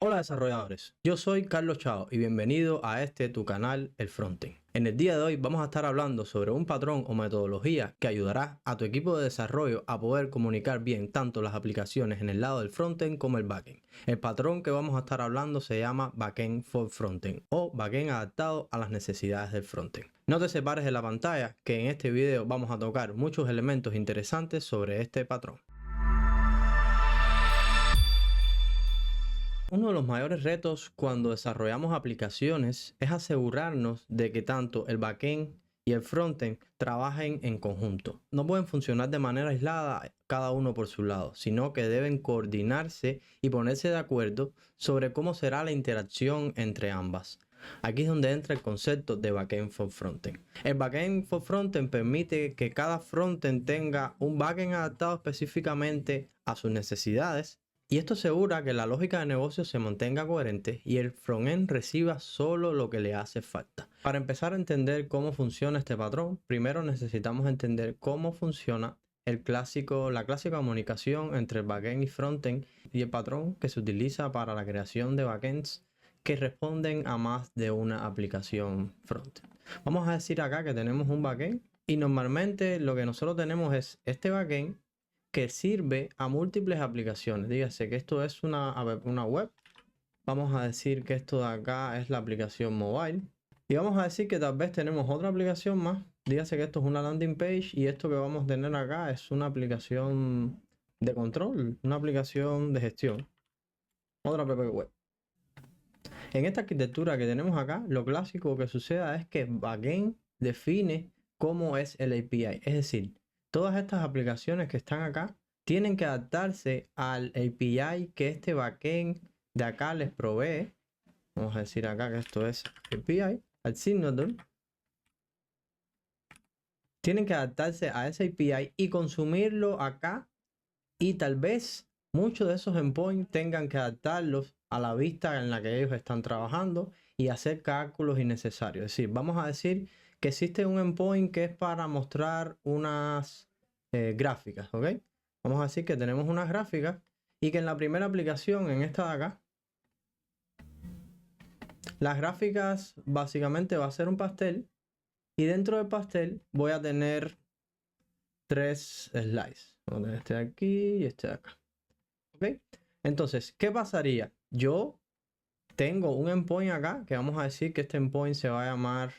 Hola desarrolladores, yo soy Carlos Chao y bienvenido a tu canal, el Frontend. En el día de hoy vamos a estar hablando sobre un patrón o metodología que ayudará a tu equipo de desarrollo a poder comunicar bien tanto las aplicaciones en el lado del Frontend como el Backend. El patrón que vamos a estar hablando se llama Backend for Frontend o Backend adaptado a las necesidades del Frontend. No te separes de la pantalla que en este video vamos a tocar muchos elementos interesantes sobre este patrón. Uno de los mayores retos cuando desarrollamos aplicaciones es asegurarnos de que tanto el backend y el frontend trabajen en conjunto. No pueden funcionar de manera aislada cada uno por su lado, sino que deben coordinarse y ponerse de acuerdo sobre cómo será la interacción entre ambas. Aquí es donde entra el concepto de backend for frontend. El backend for frontend permite que cada frontend tenga un backend adaptado específicamente a sus necesidades. Y esto asegura que la lógica de negocio se mantenga coherente y el frontend reciba solo lo que le hace falta. Para empezar a entender cómo funciona este patrón, primero necesitamos entender cómo funciona la clásica comunicación entre el backend y frontend y el patrón que se utiliza para la creación de backends que responden a más de una aplicación frontend. Vamos a decir acá que tenemos un backend y normalmente lo que nosotros tenemos es este backend que sirve a múltiples aplicaciones. Dígase que esto es una web. Vamos a decir que esto de acá es la aplicación mobile. Y vamos a decir que tal vez tenemos otra aplicación más. Dígase que esto es una landing page y esto que vamos a tener acá es una aplicación de control, una aplicación de gestión. Otra app web. En esta arquitectura que tenemos acá, lo clásico que suceda es que backend define cómo es el API. Es decir, todas estas aplicaciones que están acá tienen que adaptarse al API que este backend de acá les provee. Vamos a decir acá que esto es API, al signature. Tienen que adaptarse a ese API y consumirlo acá. Y tal vez muchos de esos endpoints tengan que adaptarlos a la vista en la que ellos están trabajando y hacer cálculos innecesarios. Es decir, vamos a decir que existe un endpoint que es para mostrar unas gráficas, ¿ok? Vamos a decir que tenemos unas gráficas y que en la primera aplicación, en esta de acá, las gráficas básicamente va a ser un pastel y dentro del pastel voy a tener 3 slides. Este de aquí y este de acá. ¿Ok? Entonces, ¿qué pasaría? Yo tengo un endpoint acá que vamos a decir que este endpoint se va a llamar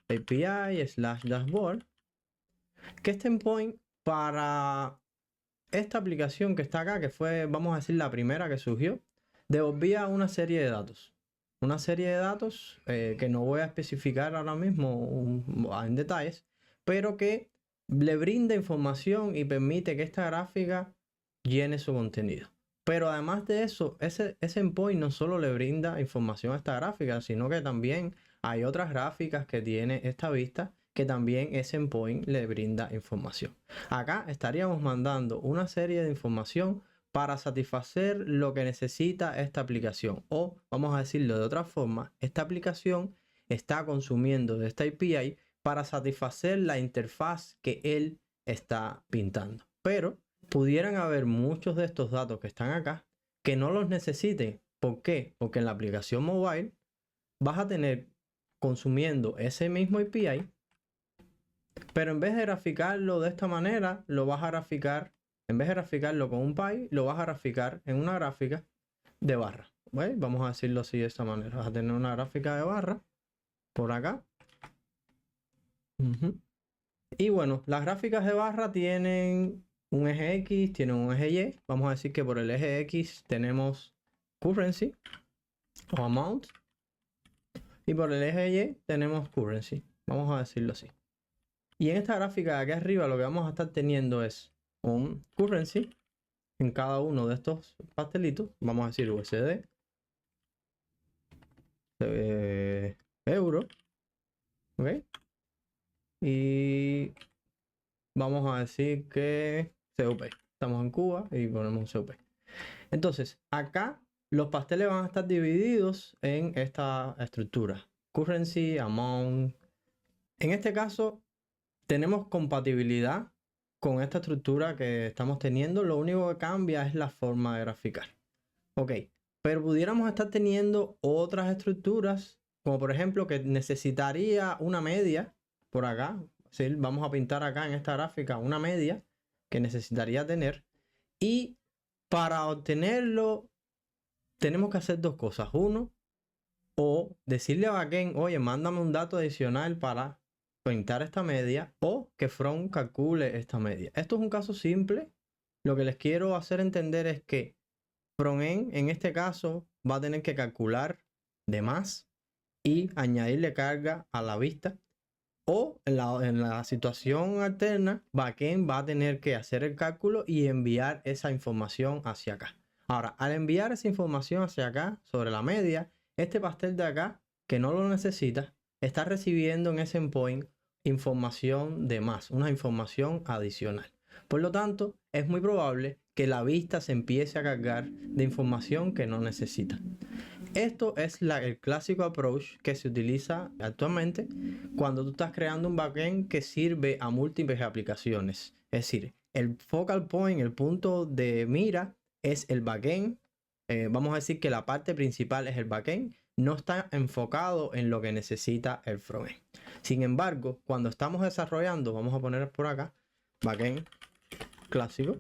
/API/dashboard. Que este endpoint para esta aplicación que está acá, que fue, vamos a decir, la primera que surgió, devolvía una serie de datos. Una serie de datos que no voy a especificar ahora mismo en detalles, pero que le brinda información y permite que esta gráfica llene su contenido. Pero además de eso, ese endpoint no solo le brinda información a esta gráfica, sino que también hay otras gráficas que tiene esta vista que también ese endpoint le brinda información. Acá estaríamos mandando una serie de información para satisfacer lo que necesita esta aplicación. O vamos a decirlo de otra forma, esta aplicación está consumiendo de esta API para satisfacer la interfaz que él está pintando. Pero pudieran haber muchos de estos datos que están acá que no los necesiten. ¿Por qué? Porque en la aplicación mobile vas a tener consumiendo ese mismo API, pero en vez de graficarlo de esta manera, lo vas a graficar, en vez de graficarlo con un pie, lo vas a graficar en una gráfica de barra. ¿Veis? Vamos a decirlo así de esta manera. Vas a tener una gráfica de barra por acá. Y bueno, las gráficas de barra tienen un eje X, tienen un eje Y. Vamos a decir que por el eje X tenemos currency o amount. Y por el eje Y tenemos currency. Vamos a decirlo así. Y en esta gráfica de aquí arriba lo que vamos a estar teniendo es un currency en cada uno de estos pastelitos. Vamos a decir USD, euro, ¿ok? Y vamos a decir que CUP. Estamos en Cuba y ponemos CUP. Entonces, acá los pasteles van a estar divididos en esta estructura. Currency, amount. En este caso, tenemos compatibilidad con esta estructura que estamos teniendo. Lo único que cambia es la forma de graficar. Ok, Pero pudiéramos estar teniendo otras estructuras, como por ejemplo que necesitaría una media por acá. ¿Sí? Vamos a pintar acá en esta gráfica una media que necesitaría tener. Y para obtenerlo tenemos que hacer dos cosas. Uno, o decirle a backend, oye, mándame un dato adicional para pintar esta media, o que front calcule esta media. Esto es un caso simple. Lo que les quiero hacer entender es que frontend en este caso va a tener que calcular de más y añadirle carga a la vista. O en la situación alterna, backend va a tener que hacer el cálculo y enviar esa información hacia acá. Ahora, al enviar esa información hacia acá sobre la media, este pastel de acá, que no lo necesita, está recibiendo en ese endpoint información de más, una información adicional. Por lo tanto, es muy probable que la vista se empiece a cargar de información que no necesita. Esto es el clásico approach que se utiliza actualmente cuando tú estás creando un backend que sirve a múltiples aplicaciones. Es decir, el focal point, el punto de mira es el backend. Vamos a decir que la parte principal es el backend. No está enfocado en lo que necesita el frontend. Sin embargo, cuando estamos desarrollando, vamos a poner por acá, backend clásico.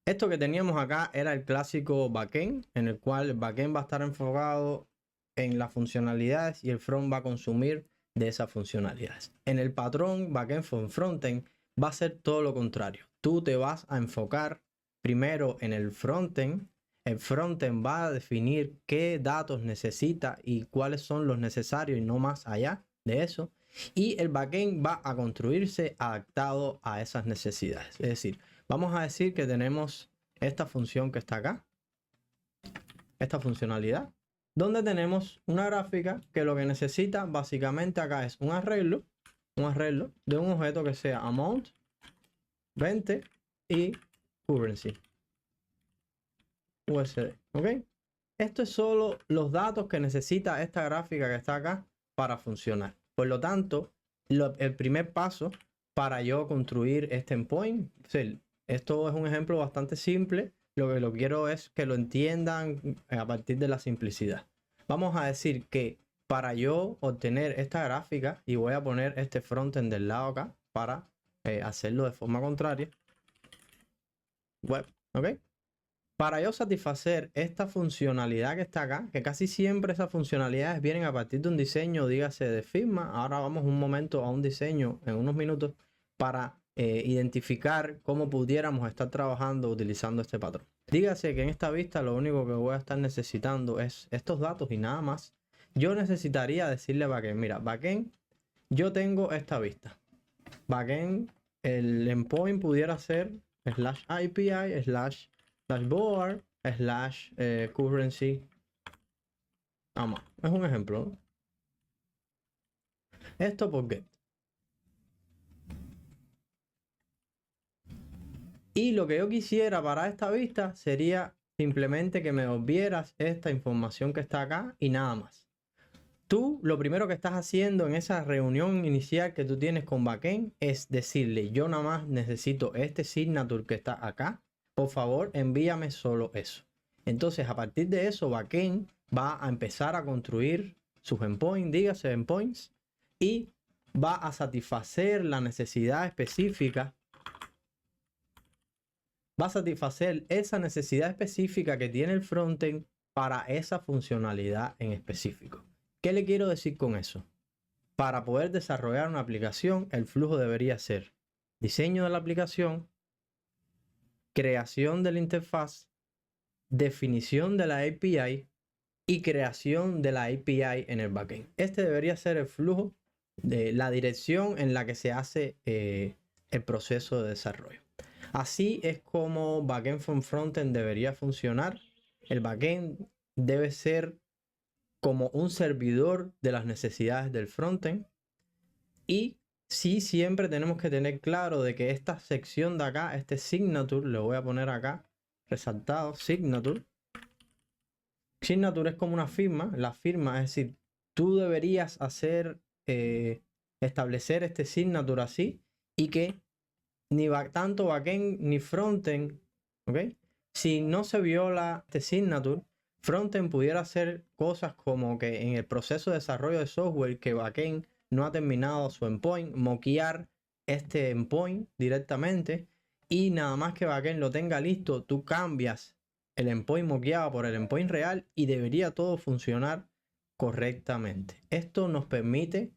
Esto que teníamos acá era el clásico backend, en el cual el backend va a estar enfocado en las funcionalidades y el front va a consumir de esas funcionalidades. En el patrón backend for frontend va a ser todo lo contrario. Tú te vas a enfocar primero en el frontend. El frontend va a definir qué datos necesita y cuáles son los necesarios y no más allá de eso. Y el backend va a construirse adaptado a esas necesidades. Es decir, vamos a decir que tenemos esta función que está acá, esta funcionalidad, donde tenemos una gráfica que lo que necesita básicamente acá es un arreglo de un objeto que sea amount, 20 y currency, USD, ¿ok? Esto es solo los datos que necesita esta gráfica que está acá para funcionar. Por lo tanto, el primer paso para yo construir este endpoint, esto es un ejemplo bastante simple. Lo que quiero es que lo entiendan a partir de la simplicidad. Vamos a decir que para yo obtener esta gráfica, y voy a poner este frontend del lado acá para hacerlo de forma contraria. Web, ¿ok? Para yo satisfacer esta funcionalidad que está acá, que casi siempre esas funcionalidades vienen a partir de un diseño, dígase de Figma. Ahora vamos un momento a un diseño en unos minutos para identificar cómo pudiéramos estar trabajando utilizando este patrón. Dígase que en esta vista lo único que voy a estar necesitando es estos datos y nada más. Yo necesitaría decirle a backend, mira, backend, yo tengo esta vista. Backend, el endpoint pudiera ser /API, /dashboard, /currency. Vamos, es un ejemplo, ¿no? Esto por get. Y lo que yo quisiera para esta vista sería simplemente que me volvieras esta información que está acá y nada más. Tú lo primero que estás haciendo en esa reunión inicial que tú tienes con backend es decirle, yo nada más necesito este signature que está acá. Por favor, envíame solo eso. Entonces, a partir de eso, backend va a empezar a construir sus endpoints, dígase endpoints, y va a satisfacer la necesidad específica. Va a satisfacer esa necesidad específica que tiene el frontend para esa funcionalidad en específico. ¿Qué le quiero decir con eso? Para poder desarrollar una aplicación, el flujo debería ser diseño de la aplicación, creación de la interfaz, definición de la API y creación de la API en el backend. Este debería ser el flujo de la dirección en la que se hace el proceso de desarrollo. Así es como backend from frontend debería funcionar. El backend debe ser como un servidor de las necesidades del frontend. Y sí, siempre tenemos que tener claro de que esta sección de acá, este signature, le voy a poner acá resaltado, signature. Signature es como una firma. La firma, es decir, tú deberías establecer este signature así y que ni tanto backend ni frontend, ¿ok? Si no se viola este signature, frontend pudiera hacer cosas como que en el proceso de desarrollo de software que backend no ha terminado su endpoint, moquear este endpoint directamente y nada más que backend lo tenga listo, tú cambias el endpoint moqueado por el endpoint real y debería todo funcionar correctamente. Esto nos permite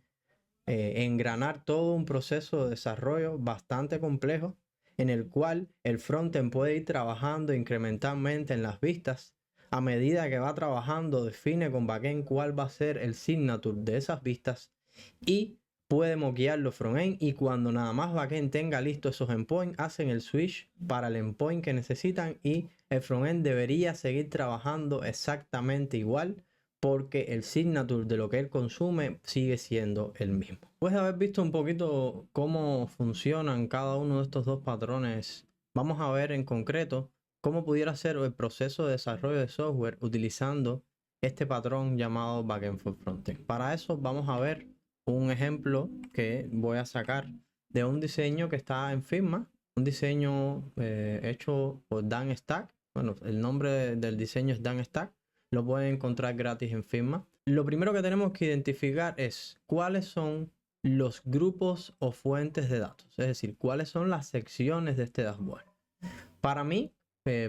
engranar todo un proceso de desarrollo bastante complejo en el cual el frontend puede ir trabajando incrementalmente en las vistas. A medida que va trabajando, define con backend cuál va a ser el signature de esas vistas y puede moquearlo frontend, y cuando nada más backend tenga listo esos endpoints, hacen el switch para el endpoint que necesitan y el frontend debería seguir trabajando exactamente igual porque el signature de lo que él consume sigue siendo el mismo. Después de haber visto un poquito cómo funcionan cada uno de estos dos patrones, vamos a ver en concreto cómo pudiera ser el proceso de desarrollo de software utilizando este patrón llamado backend for frontend. Para eso vamos a ver un ejemplo que voy a sacar de un diseño que está en Figma, un diseño hecho por Dan Stack. Bueno, el nombre del diseño es Dan Stack. Lo pueden encontrar gratis en Figma. Lo primero que tenemos que identificar es cuáles son los grupos o fuentes de datos, es decir, cuáles son las secciones de este dashboard. Para mí,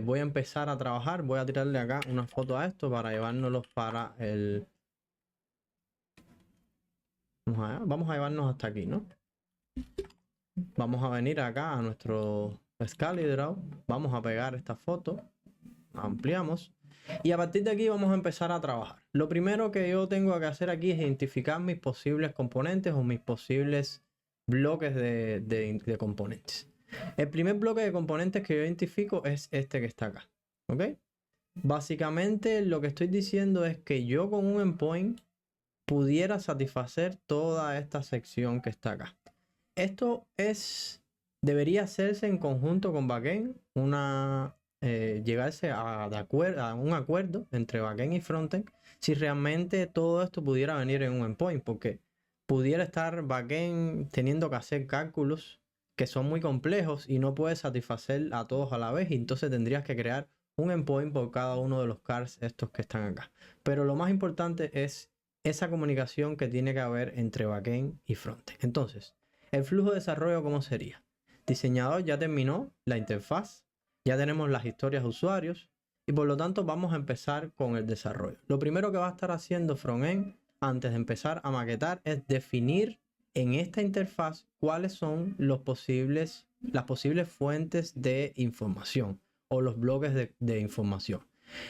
voy a empezar a trabajar, voy a tirarle acá una foto a esto para llevárnoslos para el... Vamos a llevarnos hasta aquí, ¿no? Vamos a venir acá a nuestro ScaleDraw, vamos a pegar esta foto, ampliamos y a partir de aquí vamos a empezar a trabajar. Lo primero que yo tengo que hacer aquí es identificar mis posibles componentes o mis posibles bloques de componentes. El primer bloque de componentes que yo identifico es este que está acá, ¿ok? Básicamente lo que estoy diciendo es que yo con un endpoint pudiera satisfacer toda esta sección que está acá. Esto debería hacerse en conjunto con backend, llegarse a un acuerdo entre backend y frontend si realmente todo esto pudiera venir en un endpoint, porque pudiera estar backend teniendo que hacer cálculos que son muy complejos y no puede satisfacer a todos a la vez, y entonces tendrías que crear un endpoint por cada uno de los cars estos que están acá. Pero lo más importante es esa comunicación que tiene que haber entre backend y frontend. Entonces, el flujo de desarrollo, ¿cómo sería? Diseñador ya terminó la interfaz, ya tenemos las historias de usuarios y por lo tanto vamos a empezar con el desarrollo. Lo primero que va a estar haciendo frontend antes de empezar a maquetar es definir en esta interfaz cuáles son las posibles fuentes de información o los bloques de información.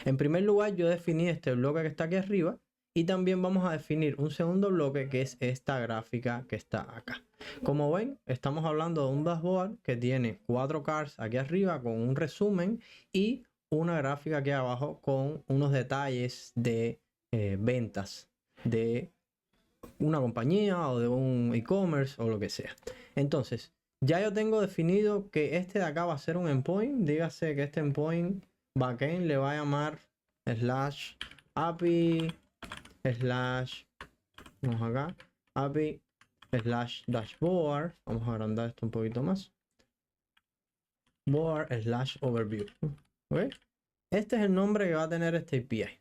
En primer lugar, yo definí este bloque que está aquí arriba y también vamos a definir un segundo bloque que es esta gráfica que está acá. Como ven, estamos hablando de un dashboard que tiene 4 cars aquí arriba con un resumen y una gráfica aquí abajo con unos detalles de ventas de una compañía o de un e-commerce o lo que sea. Entonces, ya yo tengo definido que este de acá va a ser un endpoint. Dígase que este endpoint backend le va a llamar /API/ vamos acá, API /dashboard. Vamos a agrandar esto un poquito más. Board /overview. ¿Okay? Este es el nombre que va a tener este API.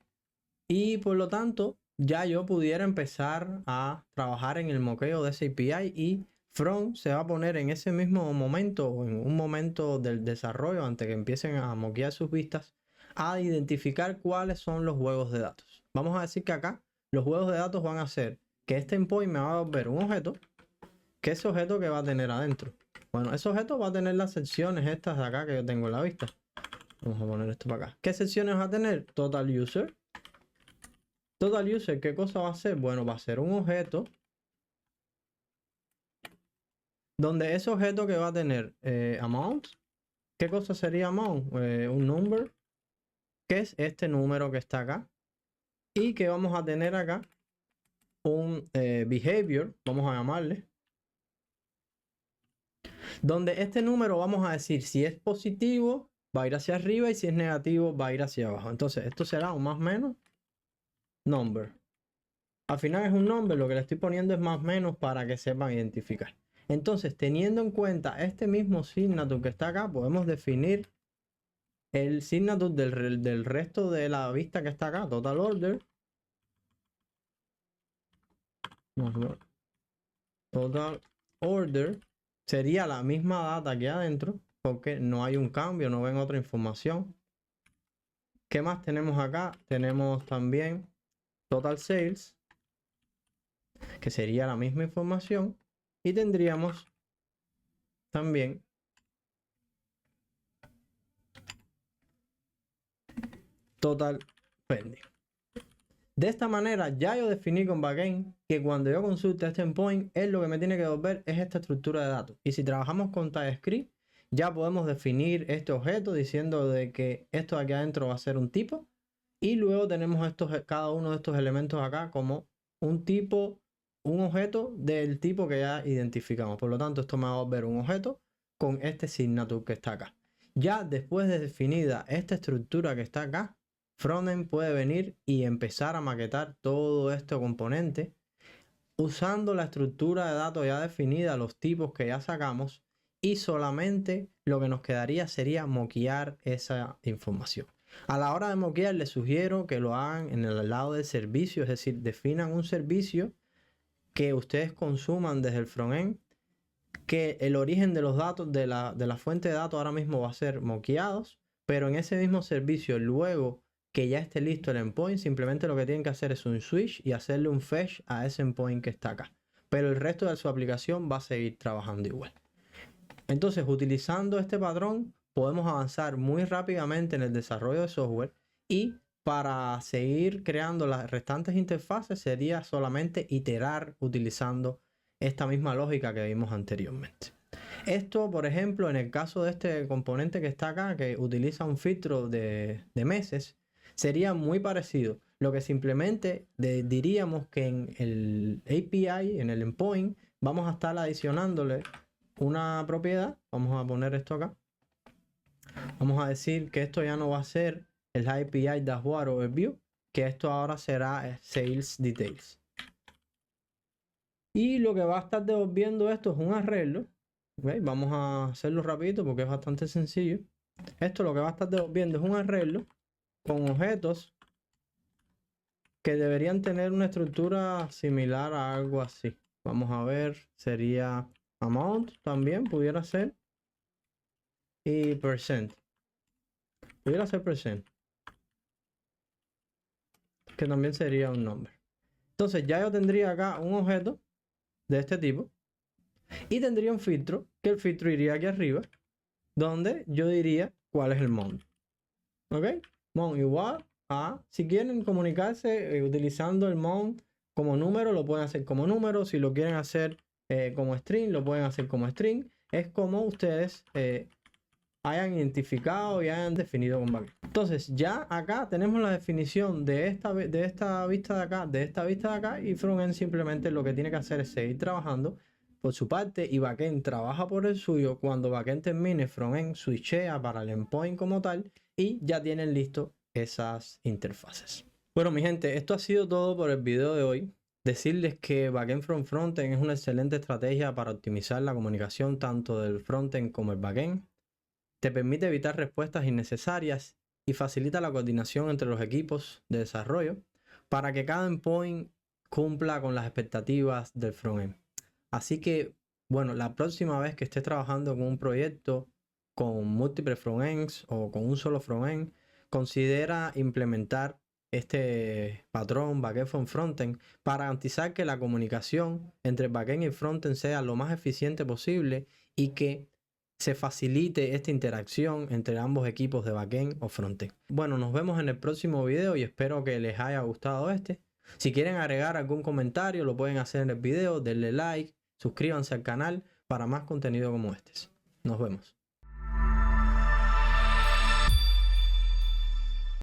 Y por lo tanto, ya yo pudiera empezar a trabajar en el moqueo de ese API y Front se va a poner en ese mismo momento o en un momento del desarrollo antes que empiecen a moquear sus vistas a identificar cuáles son los juegos de datos. Vamos a decir que acá los juegos de datos van a ser que este endpoint me va a volver un objeto, que ese objeto que va a tener adentro. Bueno, ese objeto va a tener las secciones estas de acá que yo tengo en la vista. Vamos a poner esto para acá. ¿Qué secciones va a tener? Total user. Total user, ¿qué cosa va a ser? Bueno, va a ser un objeto donde ese objeto que va a tener amount. ¿Qué cosa sería amount? Un number, que es este número que está acá. Y que vamos a tener acá un behavior, vamos a llamarle, donde este número vamos a decir si es positivo va a ir hacia arriba y si es negativo va a ir hacia abajo. Entonces esto será un más menos number. Al final es un number, lo que le estoy poniendo es más menos para que sepan identificar. Entonces, teniendo en cuenta este mismo signature que está acá, podemos definir el signature del resto de la vista que está acá, total order. Total order sería la misma data aquí adentro, porque no hay un cambio, no ven otra información. ¿Qué más tenemos acá? Tenemos también total sales, que sería la misma información, y tendríamos también total pending. De esta manera ya yo definí con backend que cuando yo consulte este endpoint, él lo que me tiene que devolver es esta estructura de datos. Y si trabajamos con TypeScript, ya podemos definir este objeto diciendo de que esto de aquí adentro va a ser un tipo, y luego tenemos cada uno de estos elementos acá como un tipo, un objeto del tipo que ya identificamos. Por lo tanto, esto me va a volver un objeto con este signature que está acá. Ya después de definida esta estructura que está acá, Frontend puede venir y empezar a maquetar todo este componente usando la estructura de datos ya definida, los tipos que ya sacamos, y solamente lo que nos quedaría sería moquear esa información. A la hora de moquear les sugiero que lo hagan en el lado del servicio, es decir, definan un servicio que ustedes consuman desde el frontend, que el origen de los datos de la fuente de datos ahora mismo va a ser moqueados, pero en ese mismo servicio luego que ya esté listo el endpoint, simplemente lo que tienen que hacer es un switch y hacerle un fetch a ese endpoint que está acá. Pero el resto de su aplicación va a seguir trabajando igual. Entonces, utilizando este patrón, podemos avanzar muy rápidamente en el desarrollo de software, y para seguir creando las restantes interfaces sería solamente iterar utilizando esta misma lógica que vimos anteriormente. Esto, por ejemplo, en el caso de este componente que está acá, que utiliza un filtro de meses, sería muy parecido. Lo que simplemente diríamos que en el API, en el endpoint, vamos a estar adicionándole una propiedad. Vamos a poner esto acá. Vamos a decir que esto ya no va a ser el API dashboard overview, que esto ahora será sales details. Y lo que va a estar devolviendo esto es un arreglo. ¿Okay? Vamos a hacerlo rapidito porque es bastante sencillo. Esto lo que va a estar devolviendo es un arreglo con objetos que deberían tener una estructura similar a algo así. Vamos a ver, sería amount también, pudiera ser. Y percent. Pudiera ser percent, que también sería un number. Entonces ya yo tendría acá un objeto de este tipo y tendría un filtro, que el filtro iría aquí arriba, donde yo diría cuál es el mount. ¿Ok? Mount igual a, si quieren comunicarse utilizando el mount como número, lo pueden hacer como número. Si lo quieren hacer como string, lo pueden hacer como string. Es como ustedes hayan identificado y hayan definido con backend. Entonces ya acá tenemos la definición de esta vista de acá, y frontend simplemente lo que tiene que hacer es seguir trabajando por su parte y backend trabaja por el suyo. Cuando backend termine, frontend switchea para el endpoint como tal y ya tienen listo esas interfaces. Bueno, mi gente, esto ha sido todo por el video de hoy. Decirles que Backend from Frontend es una excelente estrategia para optimizar la comunicación tanto del frontend como el backend. Te permite evitar respuestas innecesarias y facilita la coordinación entre los equipos de desarrollo para que cada endpoint cumpla con las expectativas del frontend. Así que, bueno, la próxima vez que estés trabajando con un proyecto con múltiples frontends o con un solo frontend, considera implementar este patrón Backend from Frontend para garantizar que la comunicación entre backend y frontend sea lo más eficiente posible y que se facilite esta interacción entre ambos equipos de backend o frontend. Bueno, nos vemos en el próximo video y espero que les haya gustado este. Si quieren agregar algún comentario, lo pueden hacer en el video. Denle like, suscríbanse al canal para más contenido como este. Nos vemos.